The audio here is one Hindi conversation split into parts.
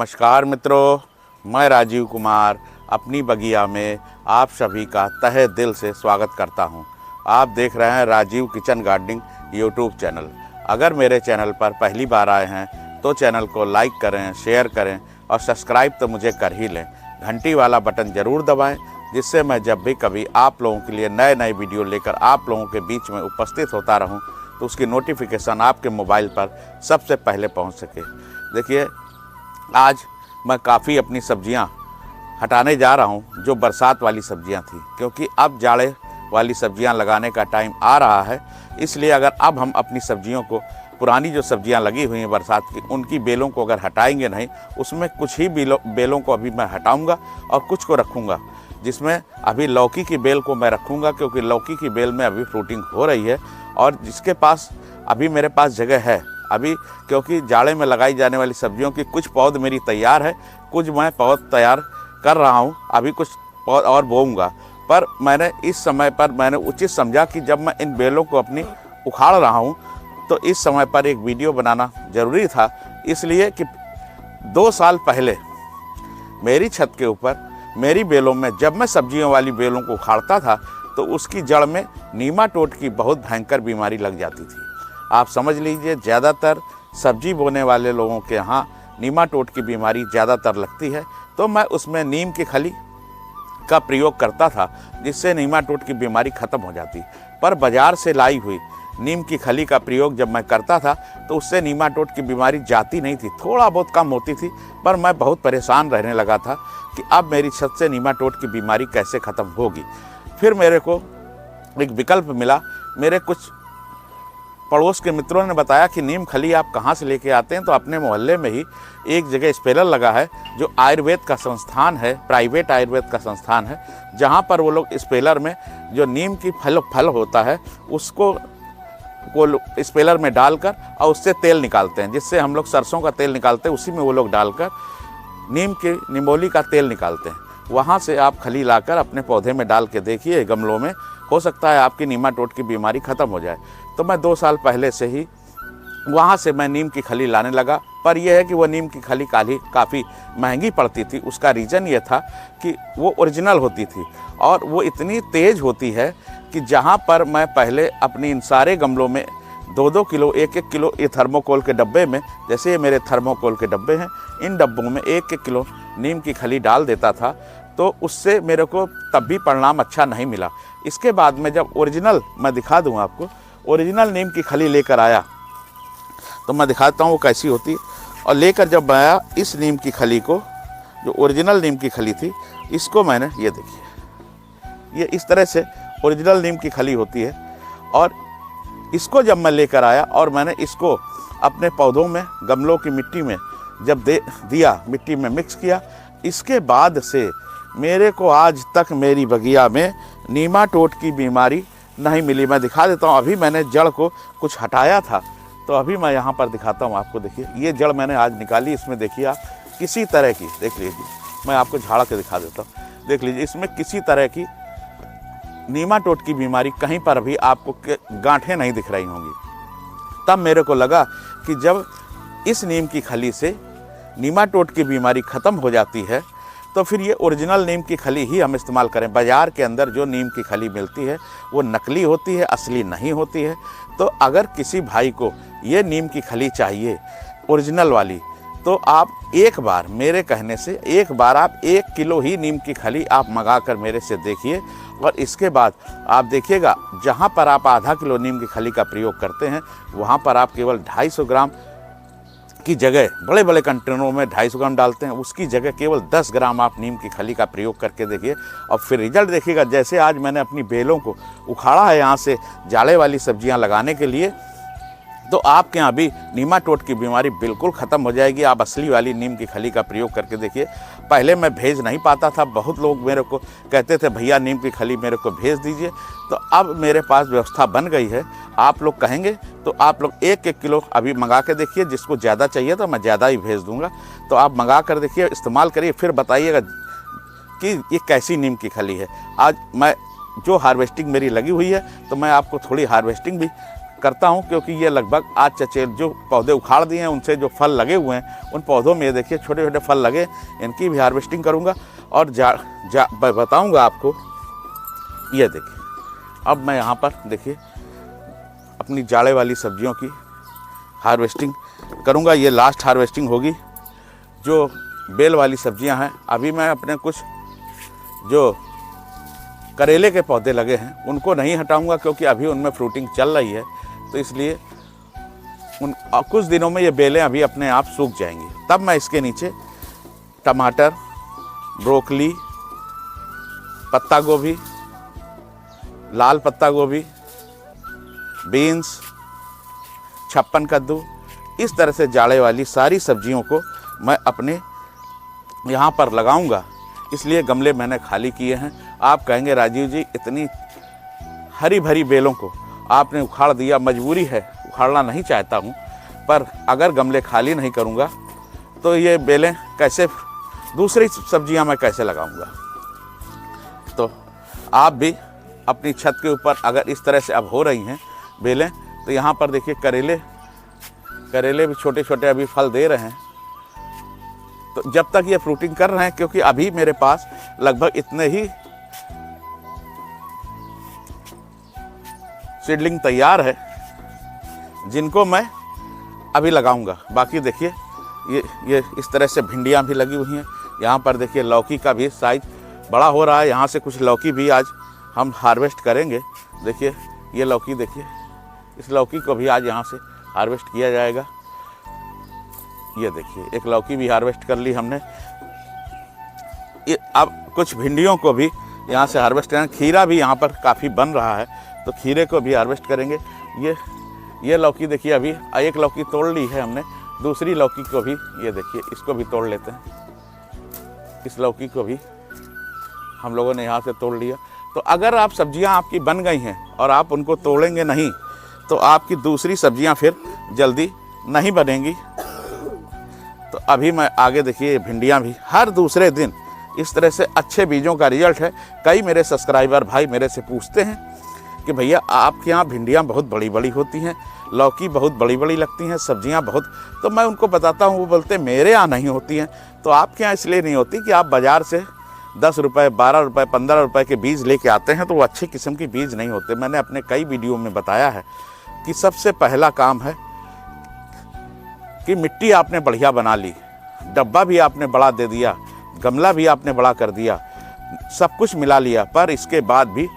नमस्कार मित्रों, मैं राजीव कुमार अपनी बगिया में आप सभी का तहे दिल से स्वागत करता हूं। आप देख रहे हैं Rajeev kitchen gardening YouTube channel. अगर मेरे चैनल पर पहली बार आए हैं तो चैनल को लाइक करें, शेयर करें और सब्सक्राइब तो मुझे कर ही लें। घंटी वाला बटन ज़रूर दबाएं, जिससे मैं जब भी कभी आप लोगों के लिए नए नए वीडियो लेकर आप लोगों के बीच में उपस्थित होता रहूं तो उसकी नोटिफिकेशन आपके मोबाइल पर सबसे पहले पहुंच सके। देखिए, आज मैं काफ़ी अपनी सब्जियां हटाने जा रहा हूं जो बरसात वाली सब्जियां थी, क्योंकि अब जाड़े वाली सब्जियां लगाने का टाइम आ रहा है। इसलिए अगर अब हम अपनी सब्जियों को, पुरानी जो सब्जियां लगी हुई हैं बरसात की, उनकी बेलों को अगर हटाएंगे नहीं, उसमें कुछ ही बेलों को अभी मैं हटाऊंगा और कुछ को रखूंगा। जिसमें अभी लौकी की बेल को मैं रखूंगा, क्योंकि लौकी की बेल में अभी फ्रूटिंग हो रही है और जिसके पास अभी मेरे पास जगह है अभी, क्योंकि जाड़े में लगाई जाने वाली सब्जियों की कुछ पौध मेरी तैयार है, कुछ मैं पौध तैयार कर रहा हूँ, अभी कुछ पौध और बोऊंगा। पर मैंने इस समय पर मैंने उचित समझा कि जब मैं इन बेलों को अपनी उखाड़ रहा हूँ तो इस समय पर एक वीडियो बनाना ज़रूरी था। इसलिए कि 2 साल पहले मेरी छत के ऊपर मेरी बेलों में जब मैं सब्जियों वाली बेलों को उखाड़ता था तो उसकी जड़ में नीमाटोड की बहुत भयंकर बीमारी लग जाती थी। आप समझ लीजिए, ज़्यादातर सब्जी बोने वाले लोगों के यहाँ नीमाटोड की बीमारी ज़्यादातर लगती है। तो मैं उसमें नीम की खली का प्रयोग करता था, जिससे नीमाटोड की बीमारी ख़त्म हो जाती। पर बाज़ार से लाई हुई नीम की खली का प्रयोग जब मैं करता था तो उससे नीमाटोड की बीमारी जाती नहीं थी, थोड़ा बहुत कम होती थी। पर मैं बहुत परेशान रहने लगा था कि अब मेरी छत से नीमाटोड की बीमारी कैसे ख़त्म होगी। फिर मेरे को एक विकल्प मिला। मेरे कुछ पड़ोस के मित्रों ने बताया कि नीम खली आप कहाँ से लेके आते हैं, तो अपने मोहल्ले में ही एक जगह स्पेलर लगा है जो आयुर्वेद का संस्थान है, प्राइवेट आयुर्वेद का संस्थान है, जहाँ पर वो लोग स्पेलर में जो नीम की फल होता है उसको स्पेलर में डालकर और उससे तेल निकालते हैं, जिससे हम लोग सरसों का तेल निकालते हैं, उसी में वो लोग डालकर निमोली का तेल निकालते हैं। वहाँ से आप खली लाकर अपने पौधे में डाल के देखिए, गमलों में, हो सकता है आपकी नीमाटोड की बीमारी ख़त्म हो जाए। तो मैं 2 साल पहले से ही वहाँ से मैं नीम की खली लाने लगा। पर यह है कि वह नीम की खली काफ़ी महंगी पड़ती थी। उसका रीज़न ये था कि वो ओरिजिनल होती थी और वो इतनी तेज़ होती है कि जहाँ पर मैं पहले अपनी इन सारे गमलों में 2-2 किलो, 1-1 किलो, ये थर्मोकोल के डब्बे में, जैसे ये मेरे थर्मोकोल के डब्बे हैं, इन डब्बों में 1-1 किलो नीम की खली डाल देता था। तो उससे मेरे को तब भी परिणाम अच्छा नहीं मिला। इसके बाद में जब ओरिजिनल, मैं दिखा दूँ आपको, ओरिजिनल नीम की खली लेकर आया तो मैं दिखाता हूँ वो कैसी होती है। और लेकर जब मैं आया इस नीम की खली को, जो ओरिजिनल नीम की खली थी, इसको मैंने, ये देखिए, ये इस तरह से ओरिजिनल नीम की खली होती है। और इसको जब मैं लेकर आया और मैंने इसको अपने पौधों में, गमलों की मिट्टी में जब दिया, मिट्टी में मिक्स किया, इसके बाद से मेरे को आज तक मेरी बगिया में नीमाटोड की बीमारी नहीं मिली। मैं दिखा देता हूँ, अभी मैंने जड़ को कुछ हटाया था तो अभी मैं यहाँ पर दिखाता हूँ आपको। देखिए, ये जड़ मैंने आज निकाली, इसमें देखिए आप किसी तरह की, देख लीजिए, मैं आपको झाड़ के दिखा देता हूँ, देख लीजिए, इसमें किसी तरह की नीमाटोड की बीमारी कहीं पर भी आपको गांठें नहीं दिख रही होंगी। तब मेरे को लगा कि जब इस नीम की खली से नीमाटोड की बीमारी ख़त्म हो जाती है तो फिर ये ओरिजिनल नीम की खली ही हम इस्तेमाल करें। बाज़ार के अंदर जो नीम की खली मिलती है वो नकली होती है, असली नहीं होती है। तो अगर किसी भाई को ये नीम की खली चाहिए ओरिजिनल वाली, तो आप एक बार, मेरे कहने से एक बार आप 1 किलो ही नीम की खली आप मंगा कर मेरे से देखिए। और इसके बाद आप देखिएगा, जहाँ पर आप आधा किलो नीम की खली का प्रयोग करते हैं वहाँ पर आप केवल 250 ग्राम की जगह, बड़े बड़े कंटेनरों में 250 ग्राम डालते हैं, उसकी जगह केवल 10 ग्राम आप नीम की खली का प्रयोग करके देखिए और फिर रिजल्ट देखिएगा। जैसे आज मैंने अपनी बेलों को उखाड़ा है यहाँ से जाड़े वाली सब्जियाँ लगाने के लिए, तो आपके यहाँ भी नीमाटोड की बीमारी बिल्कुल ख़त्म हो जाएगी। आप असली वाली नीम की खली का प्रयोग करके देखिए। पहले मैं भेज नहीं पाता था, बहुत लोग मेरे को कहते थे भैया नीम की खली मेरे को भेज दीजिए, तो अब मेरे पास व्यवस्था बन गई है। आप लोग कहेंगे तो आप लोग 1-1 किलो अभी मंगा के देखिए, जिसको ज़्यादा चाहिए तो मैं ज़्यादा ही भेज दूँगा। तो आप मंगा कर देखिए, इस्तेमाल करिए, फिर बताइएगा कि ये कैसी नीम की खली है। आज मैं जो हार्वेस्टिंग मेरी लगी हुई है तो मैं आपको थोड़ी हार्वेस्टिंग भी करता हूँ, क्योंकि ये लगभग आज चचेल जो पौधे उखाड़ दिए हैं उनसे जो फल लगे हुए हैं उन पौधों में देखिए छोटे छोटे फल लगे, इनकी भी हार्वेस्टिंग करूँगा और बताऊँगा आपको। ये देखिए अब मैं यहाँ पर देखिए अपनी जाड़े वाली सब्जियों की हार्वेस्टिंग करूँगा। ये लास्ट हार्वेस्टिंग होगी। जो बेल वाली सब्जियां हैं, अभी मैं अपने कुछ जो करेले के पौधे लगे हैं उनको नहीं हटाऊंगा, क्योंकि अभी उनमें फ्रूटिंग चल रही है, तो इसलिए कुछ दिनों में ये बेलें अभी अपने आप सूख जाएंगी। तब मैं इसके नीचे टमाटर, ब्रोकली, पत्ता गोभी, लाल पत्ता गोभी, बीन्स, छप्पन कद्दू, इस तरह से जाड़े वाली सारी सब्जियों को मैं अपने यहाँ पर लगाऊंगा। इसलिए गमले मैंने खाली किए हैं। आप कहेंगे राजीव जी इतनी हरी भरी बेलों को आपने उखाड़ दिया, मजबूरी है, उखाड़ना नहीं चाहता हूँ, पर अगर गमले खाली नहीं करूँगा तो ये बेलें कैसे, दूसरी सब्जियाँ मैं कैसे लगाऊँगा। तो आप भी अपनी छत के ऊपर अगर इस तरह से अब हो रही हैं बेलें, तो यहाँ पर देखिए करेले भी छोटे छोटे अभी फल दे रहे हैं। तो जब तक ये फ्रूटिंग कर रहे हैं, क्योंकि अभी मेरे पास लगभग इतने ही सीडलिंग तैयार है जिनको मैं अभी लगाऊंगा। बाकी देखिए ये इस तरह से भिंडियाँ भी लगी हुई हैं। यहाँ पर देखिए लौकी का भी साइज बड़ा हो रहा है। यहाँ से कुछ लौकी भी आज हम हार्वेस्ट करेंगे। देखिए ये लौकी, देखिए इस लौकी को भी आज यहाँ से हार्वेस्ट किया जाएगा। ये देखिए एक लौकी भी हार्वेस्ट कर ली हमने। ये अब कुछ भिंडियों को भी यहाँ से हार्वेस्ट करेंगे। खीरा भी यहाँ पर काफ़ी बन रहा है, तो खीरे को भी हार्वेस्ट करेंगे। ये लौकी देखिए अभी एक लौकी तोड़ ली है हमने, दूसरी लौकी को भी ये देखिए इसको भी तोड़ लेते हैं। इस लौकी को भी हम लोगों ने यहाँ से तोड़ लिया। तो अगर आप सब्जियाँ आपकी बन गई हैं और आप उनको तोड़ेंगे नहीं, तो आपकी दूसरी सब्जियाँ फिर जल्दी नहीं बनेंगी। तो अभी मैं आगे देखिए भिंडियाँ भी हर दूसरे दिन इस तरह से अच्छे बीजों का रिजल्ट है। कई मेरे सब्सक्राइबर भाई मेरे से पूछते हैं कि भैया आपके यहाँ भिंडियाँ बहुत बड़ी बड़ी होती हैं, लौकी बहुत बड़ी बड़ी लगती हैं, सब्जियाँ बहुत। तो मैं उनको बताता हूँ, वो बोलते मेरे यहाँ नहीं होती हैं। तो आपके यहाँ इसलिए नहीं होती कि आप बाज़ार से 10 रुपये, 12 रुपये, 15 रुपये के बीज लेके आते हैं, तो वो अच्छे किस्म के बीज नहीं होते। मैंने अपने कई वीडियो में बताया है कि सबसे पहला काम है कि मिट्टी आपने बढ़िया बना ली, डब्बा भी आपने बड़ा दे दिया, गमला भी आपने बड़ा कर दिया, सब कुछ मिला लिया, पर इसके बाद भी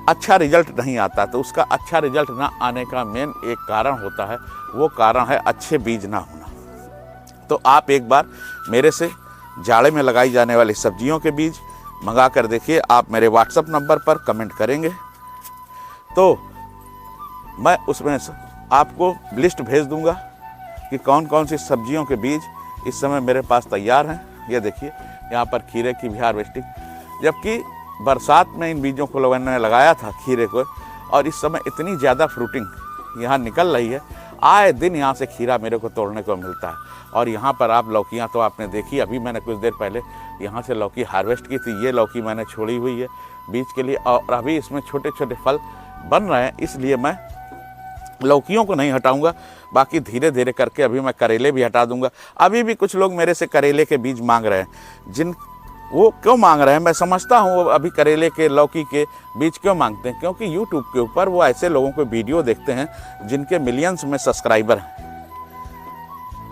अच्छा रिजल्ट नहीं आता। तो उसका अच्छा रिजल्ट ना आने का मेन एक कारण होता है, वो कारण है अच्छे बीज ना होना। तो आप एक बार मेरे से जाड़े में लगाई जाने वाली सब्जियों के बीज मंगा कर देखिए। आप मेरे व्हाट्सएप नंबर पर कमेंट करेंगे तो मैं उसमें आपको लिस्ट भेज दूंगा कि कौन कौन सी सब्जियों के बीज इस समय मेरे पास तैयार हैं। ये देखिए यहाँ पर खीरे की भी हार्वेस्टिंग, जबकि बरसात में इन बीजों को मैंने लगाया था खीरे को, और इस समय इतनी ज़्यादा फ्रूटिंग यहाँ निकल रही है, आए दिन यहाँ से खीरा मेरे को तोड़ने को मिलता है। और यहाँ पर आप लौकियाँ तो आपने देखी, अभी मैंने कुछ देर पहले यहाँ से लौकी हार्वेस्ट की थी। ये लौकी मैंने छोड़ी हुई है बीज के लिए, और अभी इसमें छोटे छोटे फल बन रहे हैं, इसलिए मैं लौकियों को नहीं हटाऊंगा। बाकी धीरे धीरे करके अभी मैं करेले भी हटा दूंगा। अभी भी कुछ लोग मेरे से करेले के बीज मांग रहे हैं, वो क्यों मांग रहे हैं मैं समझता हूँ। वो अभी करेले के, लौकी के बीज क्यों मांगते हैं? क्योंकि यूट्यूब के ऊपर वो ऐसे लोगों को वीडियो देखते हैं जिनके मिलियंस में सब्सक्राइबर हैं,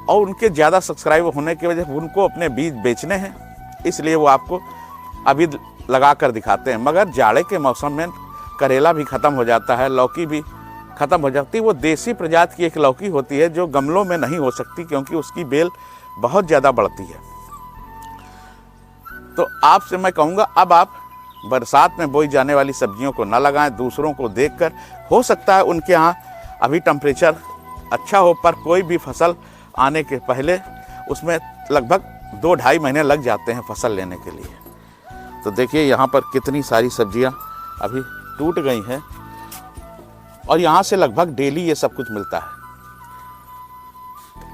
और उनके ज़्यादा सब्सक्राइबर होने की वजह से उनको अपने बीज बेचने हैं, इसलिए वो आपको अभी लगा कर दिखाते हैं। मगर जाड़े के मौसम में करेला भी ख़त्म हो जाता है, लौकी भी ख़त्म हो जाती है। वो देसी प्रजाति की एक लौकी होती है जो गमलों में नहीं हो सकती, क्योंकि उसकी बेल बहुत ज़्यादा बढ़ती है। तो आपसे मैं कहूँगा अब आप बरसात में बोई जाने वाली सब्जियों को न लगाएं, दूसरों को देखकर। हो सकता है उनके यहाँ अभी टेम्परेचर अच्छा हो, पर कोई भी फसल आने के पहले उसमें लगभग 2-2.5 महीने लग जाते हैं फसल लेने के लिए। तो देखिए यहाँ पर कितनी सारी सब्जियाँ अभी टूट गई हैं, और यहाँ से लगभग डेली ये सब कुछ मिलता है।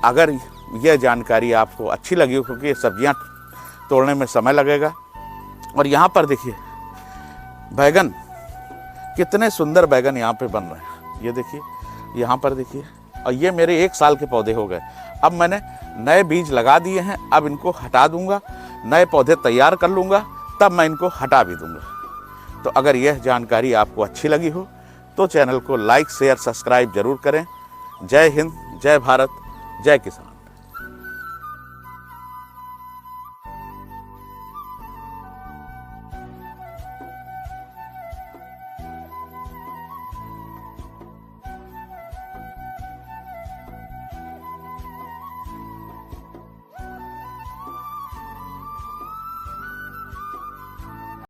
अगर यह जानकारी आपको अच्छी लगी हो, क्योंकि ये सब्जियाँ तोड़ने में समय लगेगा। और यहाँ पर देखिए बैगन, कितने सुंदर बैगन यहाँ पे बन रहे हैं। ये देखिए यहाँ पर देखिए, और ये मेरे 1 साल के पौधे हो गए। अब मैंने नए बीज लगा दिए हैं, अब इनको हटा दूंगा, नए पौधे तैयार कर लूँगा, तब मैं इनको हटा भी दूंगा। तो अगर यह जानकारी आपको अच्छी लगी हो तो चैनल को लाइक शेयर सब्सक्राइब जरूर करें। जय हिंद, जय भारत, जय किसान।